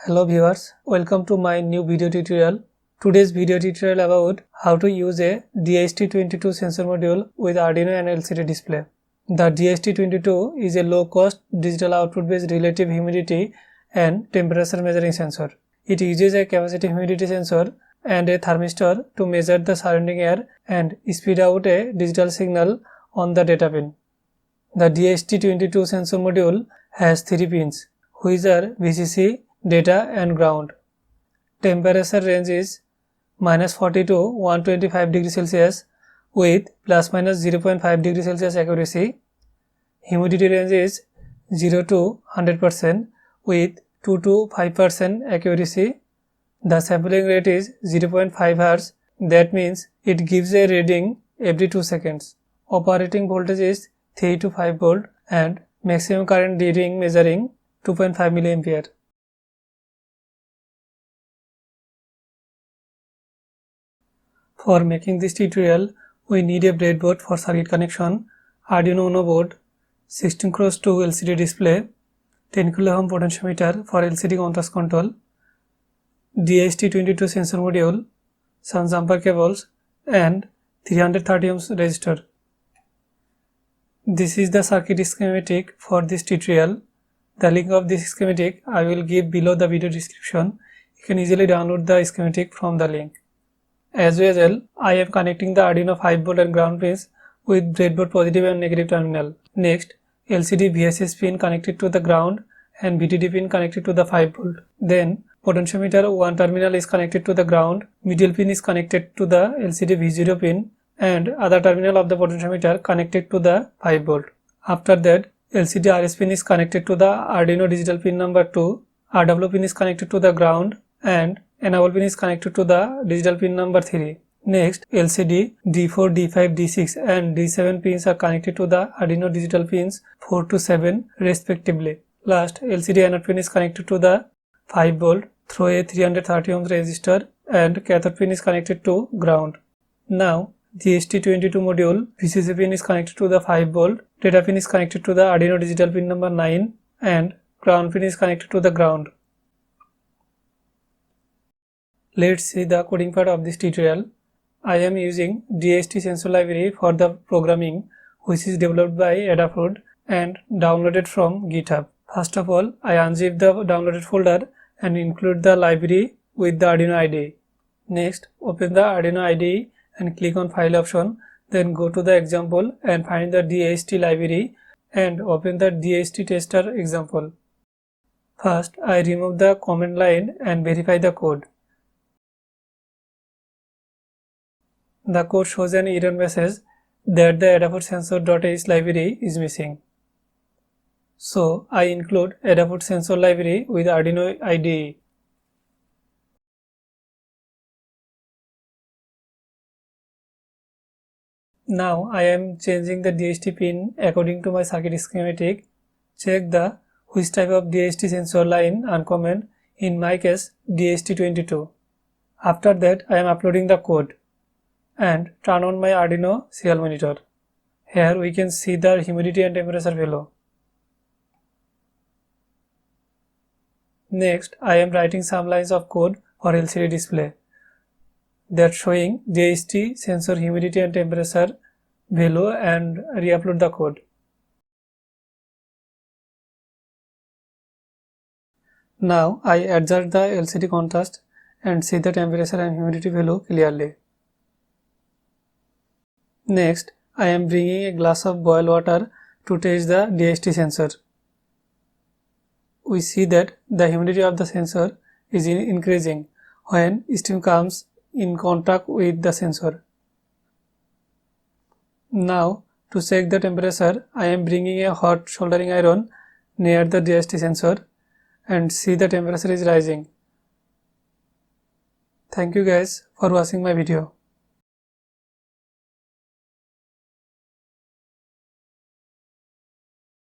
Hello viewers, welcome to my new video tutorial. Today's video tutorial about how to use a DHT22 sensor module with Arduino and LCD display. The DHT22 is a low-cost digital output-based relative humidity and temperature measuring sensor. It uses a capacitive humidity sensor and a thermistor to measure the surrounding air and spit out a digital signal on the data pin. The DHT22 sensor module has 3 pins, which are VCC, data and ground. Temperature range is -40 to 125 degrees Celsius with ±0.5 degrees Celsius accuracy. Humidity range is 0 to 100% with 2 to 5% accuracy. The sampling rate is 0.5 Hz. That means it gives a reading every 2 seconds. Operating voltage is 3 to 5 volt and maximum current reading measuring 2.5 mA. For making this tutorial, we need a breadboard for circuit connection, Arduino Uno board, 16x2 LCD display, 10 kΩ potentiometer for LCD contrast control, DHT22 sensor module, some jumper cables, and 330 ohms resistor. This is the circuit schematic for this tutorial. The link of this schematic I will give below the video description. You can easily download the schematic from the link. As usual, I am connecting the Arduino 5V and ground pins with breadboard positive and negative terminal. Next, LCD VSS pin connected to the ground and VDD pin connected to the 5V. Then, potentiometer 1 terminal is connected to the ground, middle pin is connected to the LCD V0 pin and other terminal of the potentiometer connected to the 5V. After that, LCD RS pin is connected to the Arduino digital pin number 2, RW pin is connected to the ground and enable pin is connected to the digital pin number 3. Next, LCD D4, D5, D6 and D7 pins are connected to the Arduino digital pins 4 to 7 respectively. Last, LCD anode pin is connected to the 5V through a 330 ohms resistor and cathode pin is connected to ground. Now, DHT22 module VCC pin is connected to the 5V, data pin is connected to the Arduino digital pin number 9 and ground pin is connected to the ground. Let's see the coding part of this tutorial. I am using DHT sensor library for the programming, which is developed by Adafruit and downloaded from GitHub. First of all, I unzip the downloaded folder and include the library with the Arduino IDE. Next, open the Arduino IDE and click on File option. Then go to the example and find the DHT library and open the DHT tester example. First, I remove the command line and verify the code. The code shows an error message that the Adafruit sensor.h library is missing. So, I include Adafruit sensor library with Arduino IDE. Now, I am changing the DHT pin according to my circuit schematic. Check the which type of DHT sensor line uncomment, in my case DHT22. After that, I am uploading the code and turn on my Arduino serial monitor. Here we can see the humidity and temperature value. Next, I am writing some lines of code for LCD display that showing DHT sensor humidity and temperature value and re-upload the code. Now I adjust the LCD contrast and see the temperature and humidity value clearly. Next, I am bringing a glass of boiled water to test the DHT sensor. We see that the humidity of the sensor is increasing when steam comes in contact with the sensor. Now, to check the temperature, I am bringing a hot soldering iron near the DHT sensor and see the temperature is rising. Thank you guys for watching my video.